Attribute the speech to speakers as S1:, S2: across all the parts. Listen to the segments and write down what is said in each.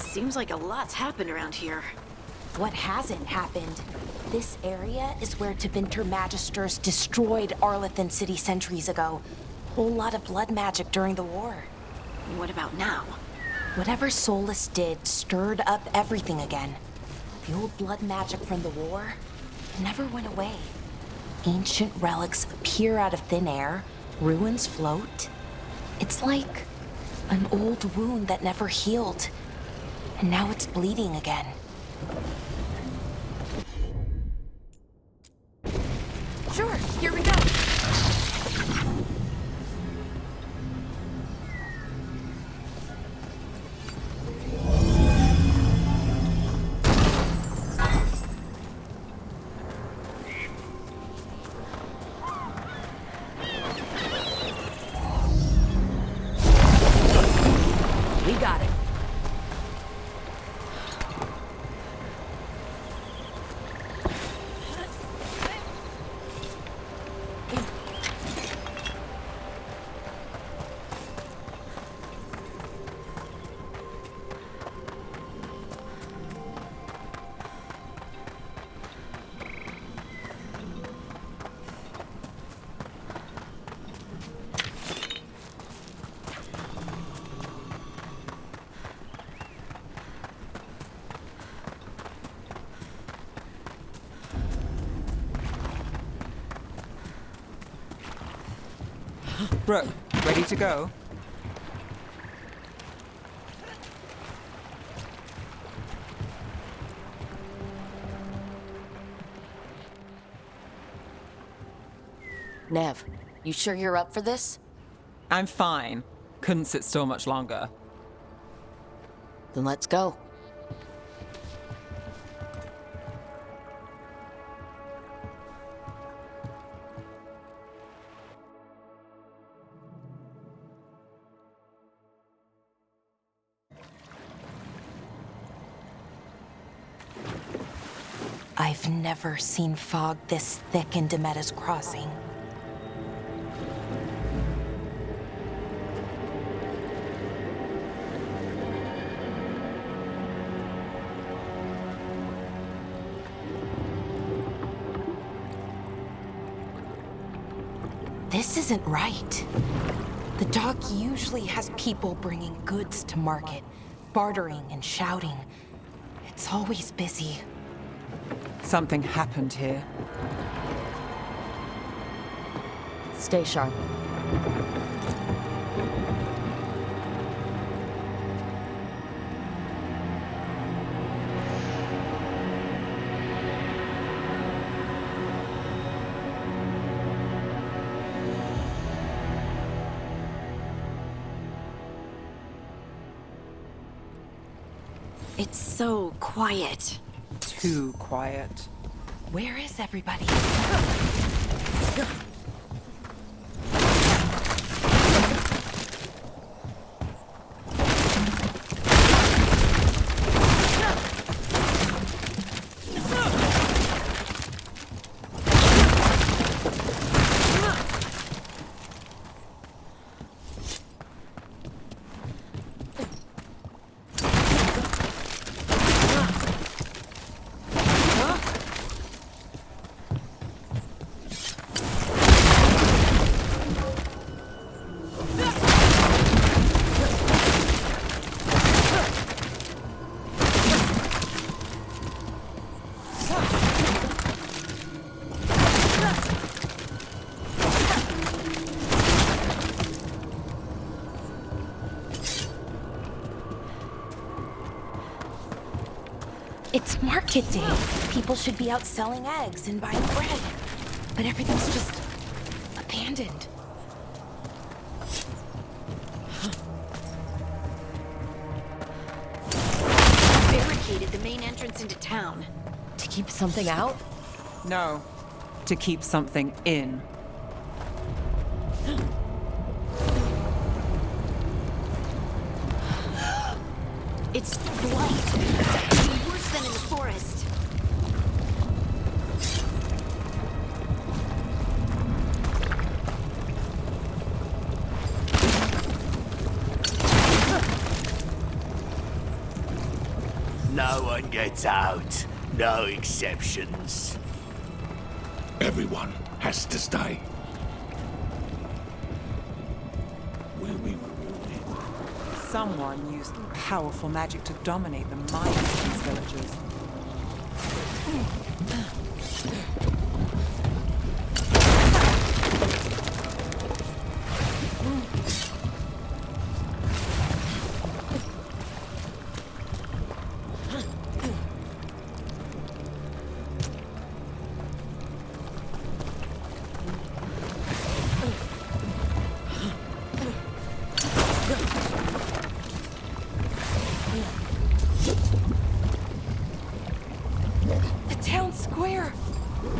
S1: Seems like a lot's happened around here.
S2: What hasn't happened? This area is where Tevinter Magisters destroyed Arlathan City centuries ago. Whole lot of blood magic during the war.
S1: What about now?
S2: Whatever Solus did stirred up everything again. The old blood magic from the war never went away. Ancient relics appear out of thin air, ruins float. It's like an old wound that never healed, and now it's bleeding again.
S1: Sure, here we go.
S2: We got it.
S3: Rook, ready to go?
S2: Nev, you sure you're up for this?
S3: I'm fine. Couldn't sit still much longer.
S2: Then let's go. I've never seen fog this thick in Demetta's Crossing. This isn't right. The dock usually has people bringing goods to market, bartering and shouting. It's always busy.
S3: Something happened here.
S2: Stay sharp.
S1: It's so quiet.
S3: Too quiet.
S2: Where is everybody? It's market day. People should be out selling eggs and buying bread. But everything's just abandoned.
S1: Barricaded the main entrance into town.
S2: To keep something out?
S3: No, to keep something in.
S1: It's blight. It's worse than in the forest.
S4: No one gets out. No exceptions.
S5: Everyone has to stay. Will be rewarded.
S3: Someone used powerful magic to dominate the minds of these villagers.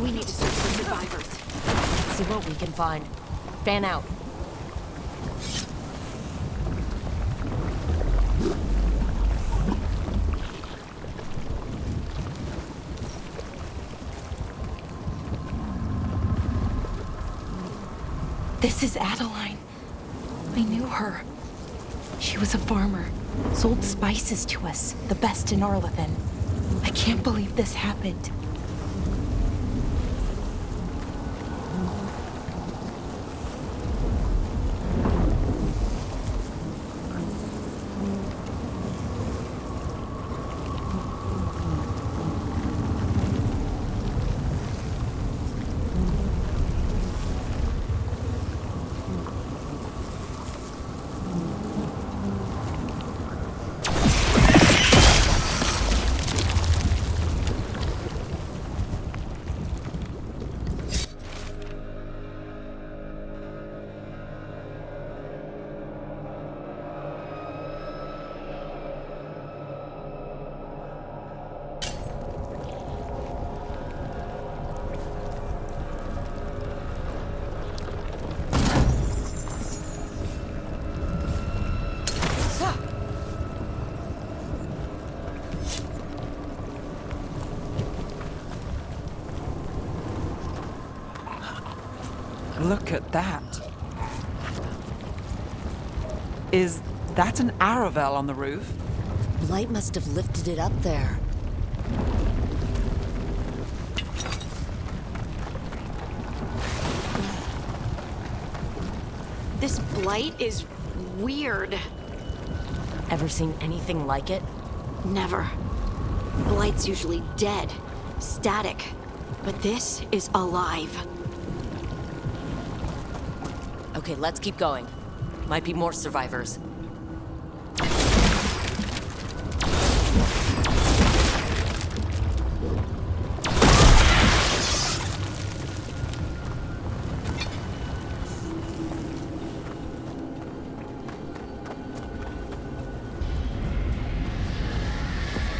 S1: We need to search for survivors.
S2: See what we can find. Fan out. This is Adeline. I knew her. She was a farmer, sold spices to us, the best in Arlathan. I can't believe this happened.
S3: Look at that. Is that an Aravel on the roof?
S1: Light must have lifted it up there. This blight is weird.
S2: Ever seen anything like it?
S1: Never. Blight's usually dead, static. But this is alive.
S2: Okay, let's keep going. Might be more survivors.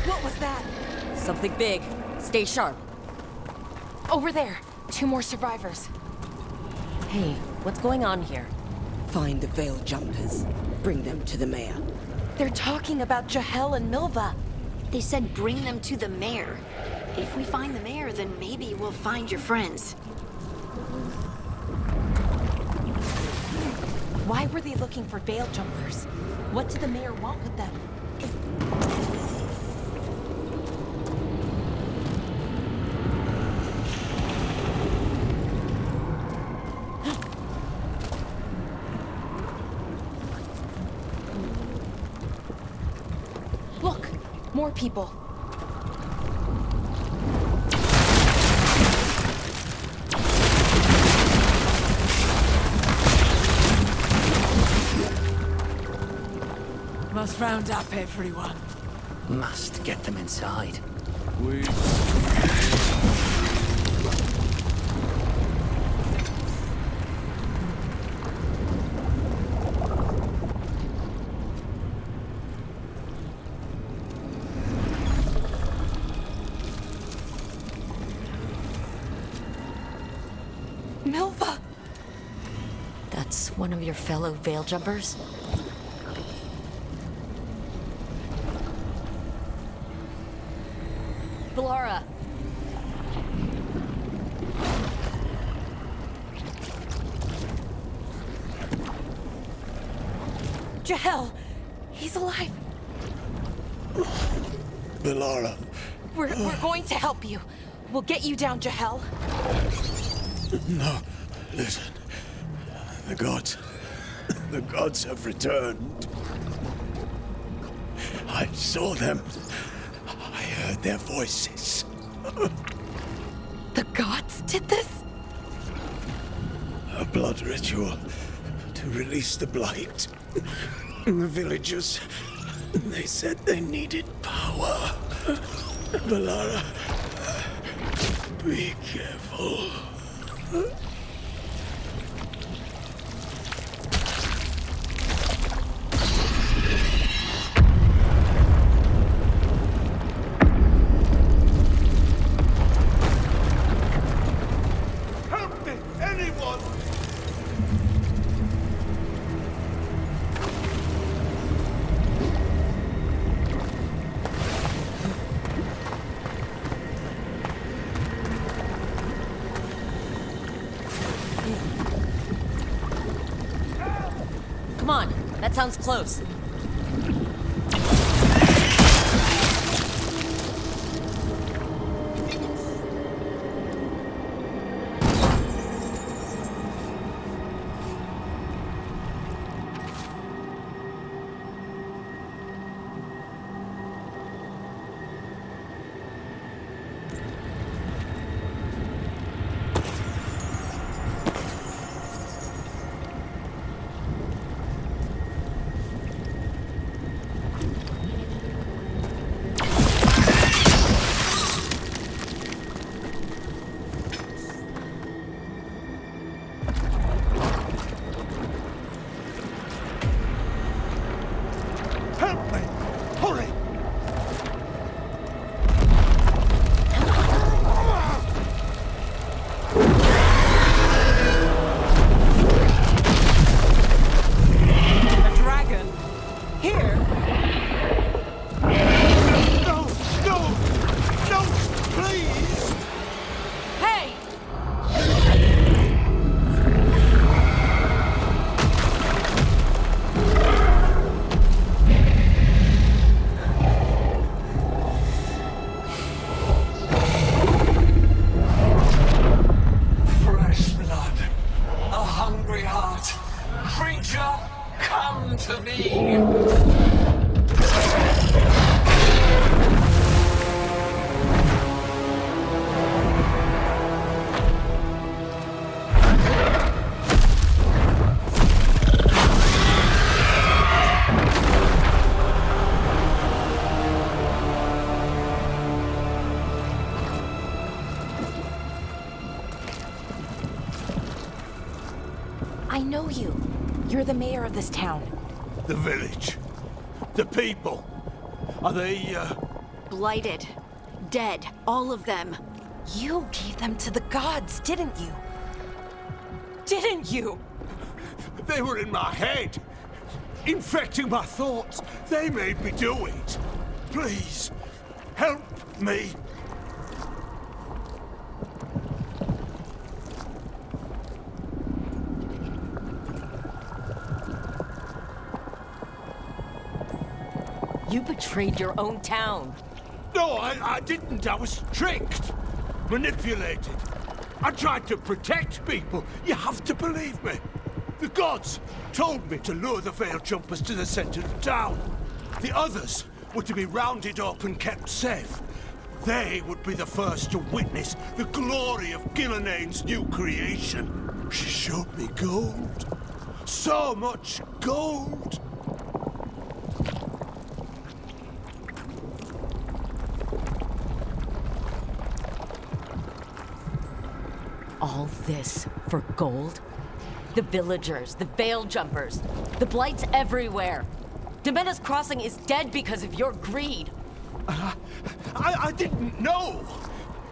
S3: What was that?
S2: Something big. Stay sharp. Over there. 2 more survivors. Hey, what's going on here?
S6: Find the Veil Jumpers. Bring them to the mayor.
S2: They're talking about Jahel and Milva.
S1: They said bring them to the mayor. If we find the mayor, then maybe we'll find your friends.
S2: Why were they looking for Veil Jumpers? What did the mayor want with them? Look, more people.
S3: Must round up everyone.
S4: Must get them inside.
S2: Milva! That's one of your fellow Veil Jumpers? Blara! Jahel! He's alive!
S7: Valara.
S2: We're going to help you. We'll get you down to hell.
S7: No, listen. The gods have returned. I saw them. I heard their voices.
S2: The gods did this?
S7: A blood ritual to release the blight. The villagers, they said they needed power. Valara, be careful.
S4: Help me, anyone!
S2: Come on, that sounds close.
S4: Help me! Hurry!
S3: A dragon? Here?
S4: No! No! No! Please!
S2: Hey!
S8: Fresh blood, a hungry heart. Creature, come to me.
S2: I know you. You're the mayor of this town.
S4: The village. The people. Are they,
S1: Blighted. Dead. All of them.
S2: You gave them to the gods, didn't you? Didn't you?
S4: They were in my head. Infecting my thoughts. They made me do it. Please, help me.
S2: You betrayed your own town.
S4: No, I didn't. I was tricked. Manipulated. I tried to protect people. You have to believe me. The gods told me to lure the Veil Jumpers to the center of town. The others were to be rounded up and kept safe. They would be the first to witness the glory of Gillenane's new creation. She showed me gold. So much gold.
S2: All this for gold? The villagers, the Veil Jumpers, the Blights everywhere. Demena's Crossing is dead because of your greed.
S4: I didn't know.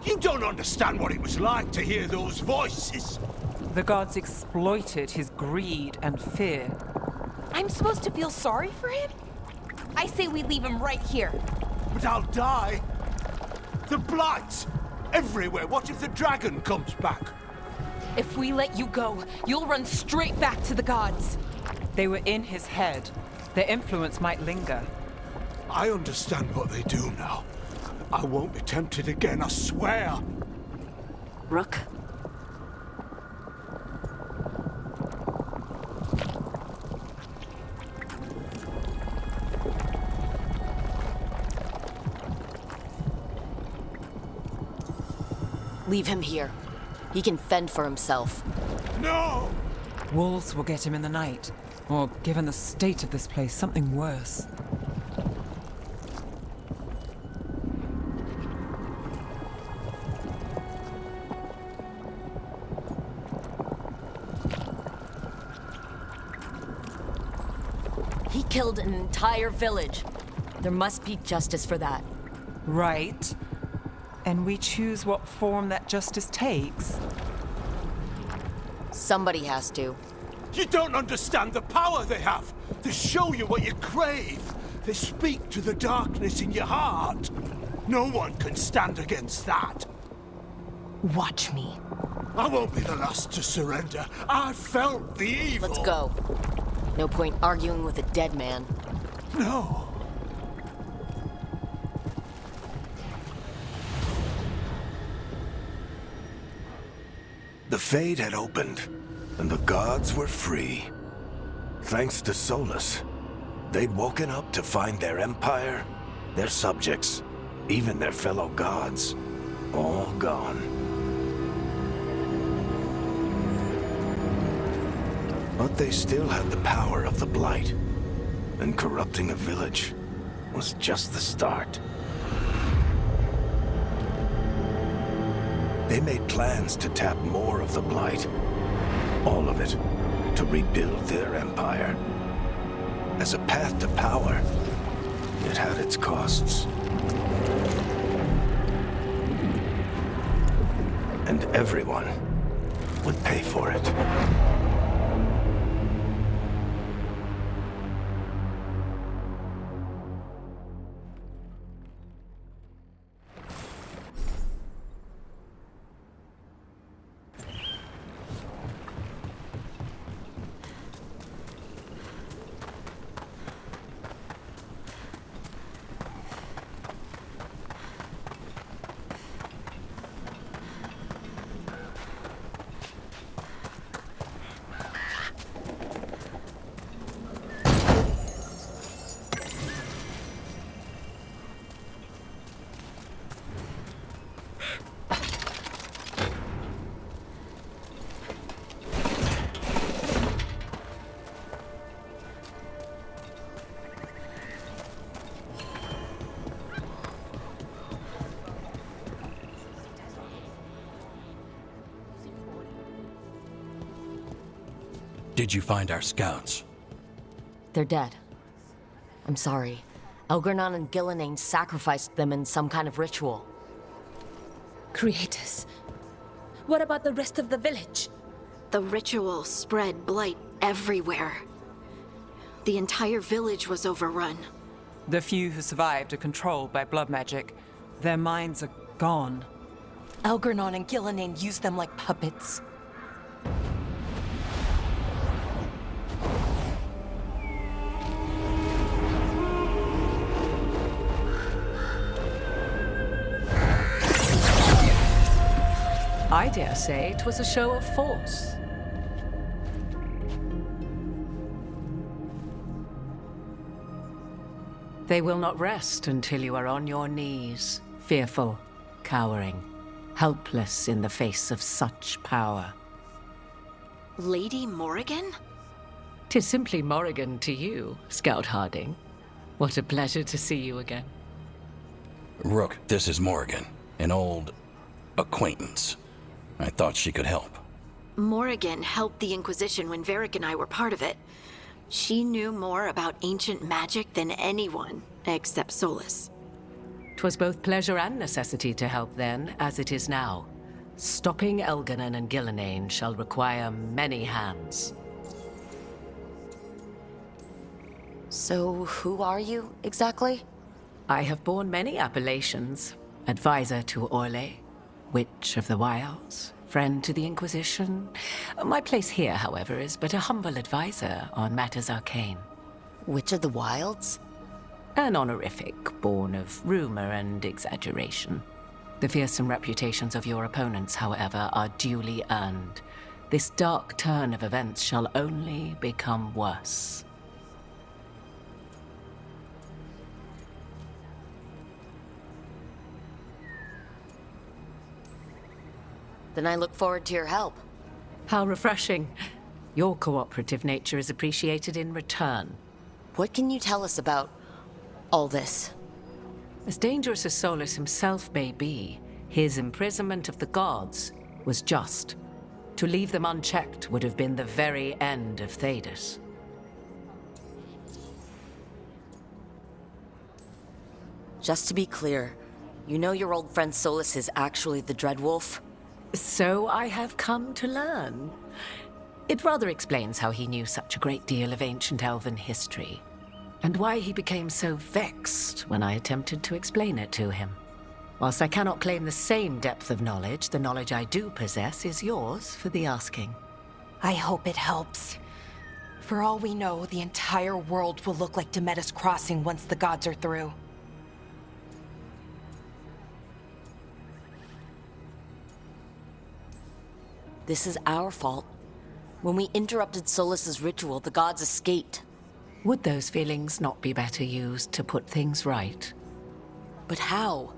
S4: You don't understand what it was like to hear those voices.
S3: The gods exploited his greed and fear.
S2: I'm supposed to feel sorry for him? I say we leave him right here.
S4: But I'll die. The blight everywhere. What if the dragon comes back?
S2: If we let you go, you'll run straight back to the gods.
S3: They were in his head. Their influence might linger.
S4: I understand what they do now. I won't be tempted again, I swear.
S1: Rook? Leave him here. He can fend for himself.
S4: No!
S3: Wolves will get him in the night. Or, given the state of this place, something worse.
S1: He killed an entire village. There must be justice for that.
S3: Right. And we choose what form that justice takes.
S1: Somebody has to.
S4: You don't understand the power they have. They show you what you crave. They speak to the darkness in your heart. No one can stand against that.
S2: Watch me.
S4: I won't be the last to surrender. I felt the evil.
S1: Let's go. No point arguing with a dead man.
S4: No.
S7: The Fade had opened, and the gods were free. Thanks to Solus, they'd woken up to find their empire, their subjects, even their fellow gods, all gone. But they still had the power of the Blight, and corrupting a village was just the start. They made plans to tap more of the Blight. All of it, to rebuild their empire. As a path to power, it had its costs. And everyone would pay for it.
S9: Did you find our scouts?
S1: They're dead. I'm sorry. Elgernon and Gillenane sacrificed them in some kind of ritual.
S10: Creators. What about the rest of the village?
S1: The ritual spread blight everywhere. The entire village was overrun.
S3: The few who survived are controlled by blood magic. Their minds are gone.
S2: Elgernon and Gillenane used them like puppets.
S11: I dare say it was a show of force. They will not rest until you are on your knees, fearful, cowering, helpless in the face of such power.
S1: Lady Morrigan?
S11: 'Tis simply Morrigan to you, Scout Harding. What a pleasure to see you again.
S9: Rook, this is Morrigan, an old acquaintance. I thought she could help.
S1: Morrigan helped the Inquisition when Varric and I were part of it. She knew more about ancient magic than anyone, except Solus.
S11: 'Twas both pleasure and necessity to help then, as it is now. Stopping Elgernon and Gillenane shall require many hands.
S1: So, who are you, exactly?
S11: I have borne many appellations. Advisor to Orlais, Witch of the Wilds, friend to the Inquisition. My place here, however, is but a humble advisor on matters arcane.
S1: Witch of the Wilds?
S11: An honorific born of rumor and exaggeration. The fearsome reputations of your opponents, however, are duly earned. This dark turn of events shall only become worse.
S12: Then I look forward to your help.
S11: How refreshing. Your cooperative nature is appreciated in return.
S12: What can you tell us about all this?
S11: As dangerous as Solus himself may be, his imprisonment of the gods was just. To leave them unchecked would have been the very end of Thedas.
S12: Just to be clear, you know your old friend Solus is actually the Dreadwolf?
S11: So I have come to learn. It rather explains how he knew such a great deal of ancient elven history, and why he became so vexed when I attempted to explain it to him. Whilst I cannot claim the same depth of knowledge, the knowledge I do possess is yours for the asking.
S2: I hope it helps. For all we know, the entire world will look like Demetis Crossing once the gods are through.
S12: This is our fault. When we interrupted Solus's ritual, the gods escaped.
S11: Would those feelings not be better used to put things right?
S12: But how?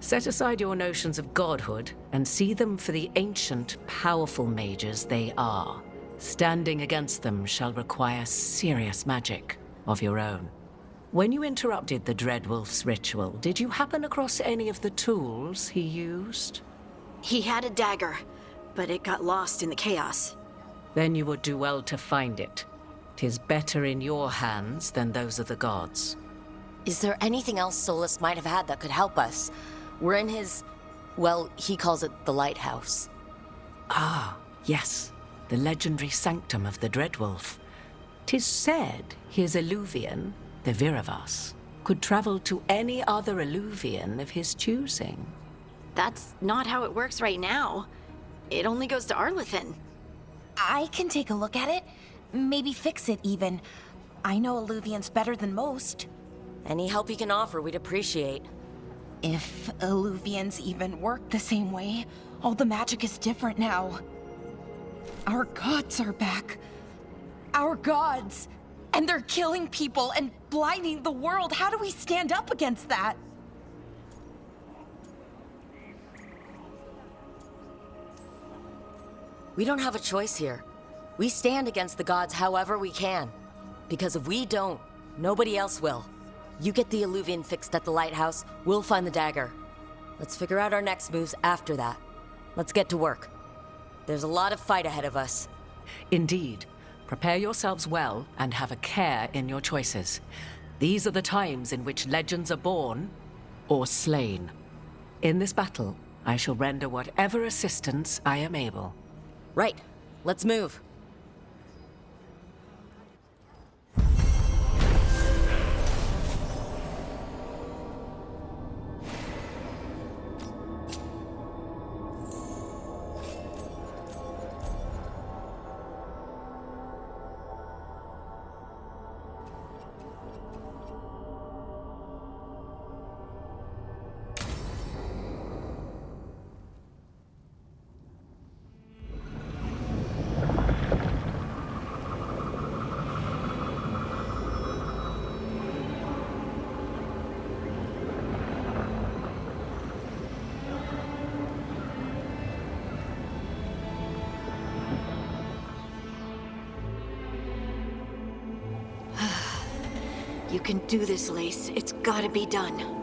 S11: Set aside your notions of godhood and see them for the ancient, powerful mages they are. Standing against them shall require serious magic of your own. When you interrupted the Dreadwolf's ritual, did you happen across any of the tools he used?
S1: He had a dagger, but it got lost in the chaos.
S11: Then you would do well to find it. 'Tis better in your hands than those of the gods.
S12: Is there anything else Solus might have had that could help us? We're in his... well, he calls it the lighthouse.
S11: Ah, yes. The legendary sanctum of the Dreadwolf. 'Tis said his Illuvian, the Viravas, could travel to any other Illuvian of his choosing.
S1: That's not how it works right now. It only goes to Arlethan.
S2: I can take a look at it. Maybe fix it, even. I know Illuvians better than most.
S12: Any help you can offer, we'd appreciate.
S2: If Illuvians even work the same way, all the magic is different now. Our gods are back. Our gods! And they're killing people and blinding the world. How do we stand up against that?
S12: We don't have a choice here. We stand against the gods however we can. Because if we don't, nobody else will. You get the Illuvian fixed at the lighthouse, we'll find the dagger. Let's figure out our next moves after that. Let's get to work. There's a lot of fight ahead of us.
S11: Indeed. Prepare yourselves well and have a care in your choices. These are the times in which legends are born or slain. In this battle, I shall render whatever assistance I am able.
S12: Right. Let's move.
S1: You can do this, Lace. It's gotta be done.